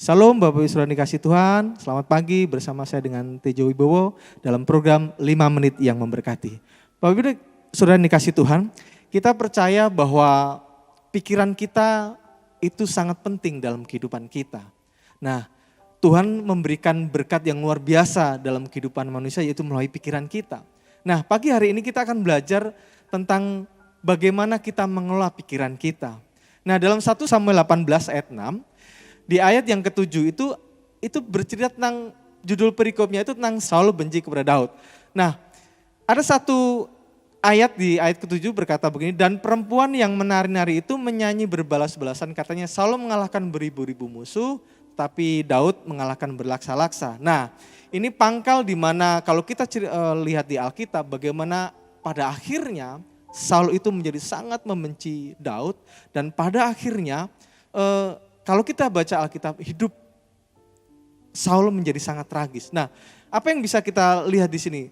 Salam Bapak Ibu Saudara dikasih Tuhan, selamat pagi bersama saya dengan Tejo Wibowo dalam program 5 menit yang memberkati. Bapak Ibu Saudara dikasih Tuhan, kita percaya bahwa pikiran kita itu sangat penting dalam kehidupan kita. Nah, Tuhan memberikan berkat yang luar biasa dalam kehidupan manusia yaitu melalui pikiran kita. Nah, pagi hari ini kita akan belajar tentang bagaimana kita mengelola pikiran kita. Nah, dalam 1 Samuel 18 ayat 6, di ayat yang ke-7 itu bercerita tentang judul perikopnya itu tentang Saul benci kepada Daud. Nah, ada satu ayat di ayat ke-7 berkata begini, dan perempuan yang menari-nari itu menyanyi berbalas-balasan, katanya Saul mengalahkan beribu-ribu musuh, tapi Daud mengalahkan berlaksa-laksa. Nah, ini pangkal di mana kalau kita lihat di Alkitab bagaimana pada akhirnya Saul itu menjadi sangat membenci Daud dan pada akhirnya kalau kita baca Alkitab, hidup Saul menjadi sangat tragis. Nah, apa yang bisa kita lihat di sini?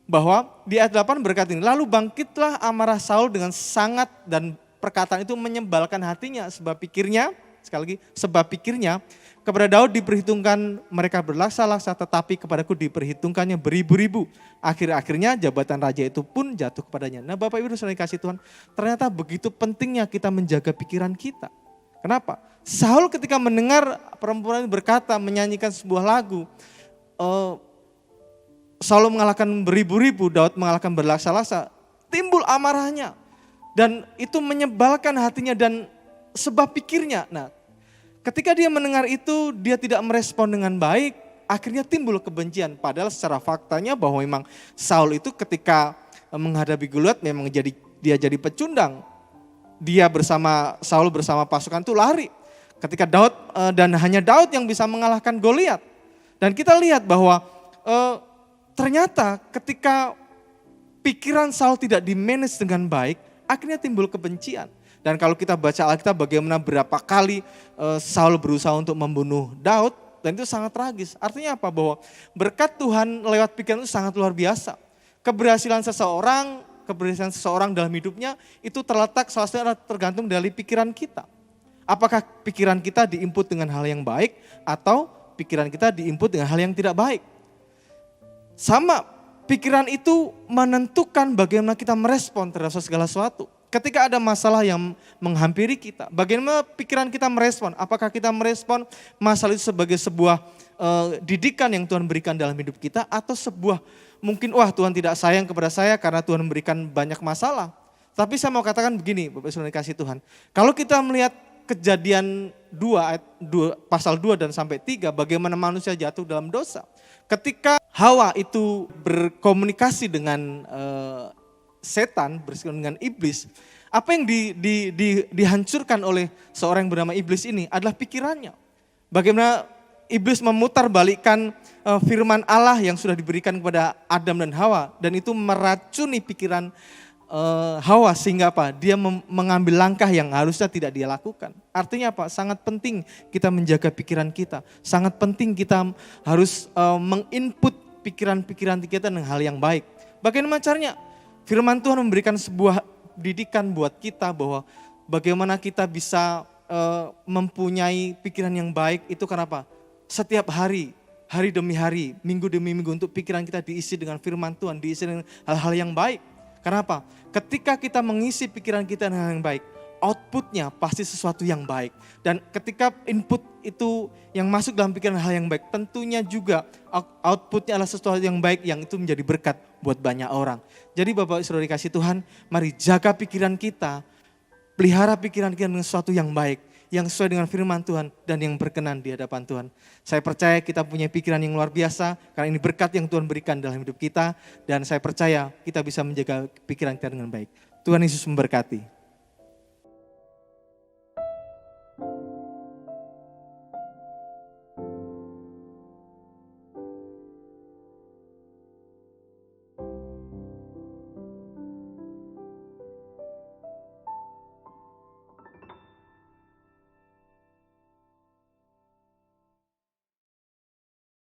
Bahwa di ayat 8 berkata ini, lalu bangkitlah amarah Saul dengan sangat dan perkataan itu menyebalkan hatinya. Sebab pikirnya, sekali lagi, sebab pikirnya kepada Daud diperhitungkan mereka berlaksa-laksa, tetapi kepadaku diperhitungkannya beribu-ribu. Akhir-akhirnya jabatan raja itu pun jatuh kepadanya. Nah Bapak Ibu Saudara kasih Tuhan, ternyata begitu pentingnya kita menjaga pikiran kita. Kenapa? Saul ketika mendengar perempuan berkata, menyanyikan sebuah lagu, Saul mengalahkan beribu-ribu, Daud mengalahkan berlaksa-laksa, timbul amarahnya. Dan itu menyebalkan hatinya dan sebab pikirnya. Nah, ketika dia mendengar itu, dia tidak merespon dengan baik, akhirnya timbul kebencian. Padahal secara faktanya bahwa memang Saul itu ketika menghadapi Goliat memang dia jadi pecundang. Dia Saul bersama pasukan itu lari. Ketika Daud dan hanya Daud yang bisa mengalahkan Goliat. Dan kita lihat bahwa ternyata ketika pikiran Saul tidak di-manage dengan baik, akhirnya timbul kebencian. Dan kalau kita baca Alkitab bagaimana berapa kali Saul berusaha untuk membunuh Daud, dan itu sangat tragis. Artinya apa? Bahwa berkat Tuhan lewat pikiran itu sangat luar biasa. Keberhasilan seseorang dalam hidupnya itu terletak salah satunya tergantung dari pikiran kita. Apakah pikiran kita diinput dengan hal yang baik atau pikiran kita diinput dengan hal yang tidak baik. Sama, pikiran itu menentukan bagaimana kita merespon terhadap segala sesuatu. Ketika ada masalah yang menghampiri kita, bagaimana pikiran kita merespon? Apakah kita merespon masalah itu sebagai sebuah didikan yang Tuhan berikan dalam hidup kita atau sebuah mungkin Tuhan tidak sayang kepada saya karena Tuhan memberikan banyak masalah. Tapi saya mau katakan begini, Bapak Saudara dikasih Tuhan. Kalau kita melihat Kejadian 2 pasal 2 dan sampai 3 bagaimana manusia jatuh dalam dosa. Ketika Hawa itu berkomunikasi dengan setan, bersekutu dengan iblis, apa yang dihancurkan oleh seorang yang bernama iblis ini adalah pikirannya. Bagaimana iblis memutarbalikkan firman Allah yang sudah diberikan kepada Adam dan Hawa dan itu meracuni pikiran Hawa sehingga apa? Dia mengambil langkah yang harusnya tidak dia lakukan. Artinya apa? Sangat penting kita menjaga pikiran kita. Sangat penting kita harus menginput pikiran-pikiran kita dengan hal yang baik. Bagaimana caranya? Firman Tuhan memberikan sebuah didikan buat kita bahwa bagaimana kita bisa mempunyai pikiran yang baik itu kenapa? Setiap hari demi hari, minggu demi minggu untuk pikiran kita diisi dengan firman Tuhan, diisi dengan hal-hal yang baik. Kenapa? Ketika kita mengisi pikiran kita dengan hal yang baik, outputnya pasti sesuatu yang baik. Dan ketika input itu yang masuk dalam pikiran hal yang baik, tentunya juga outputnya adalah sesuatu yang baik yang itu menjadi berkat buat banyak orang. Jadi Bapak Saudara dikasih Tuhan, mari jaga pikiran kita, pelihara pikiran kita dengan sesuatu yang baik, yang sesuai dengan firman Tuhan dan yang berkenan di hadapan Tuhan. Saya percaya kita punya pikiran yang luar biasa karena ini berkat yang Tuhan berikan dalam hidup kita dan saya percaya kita bisa menjaga pikiran kita dengan baik. Tuhan Yesus memberkati.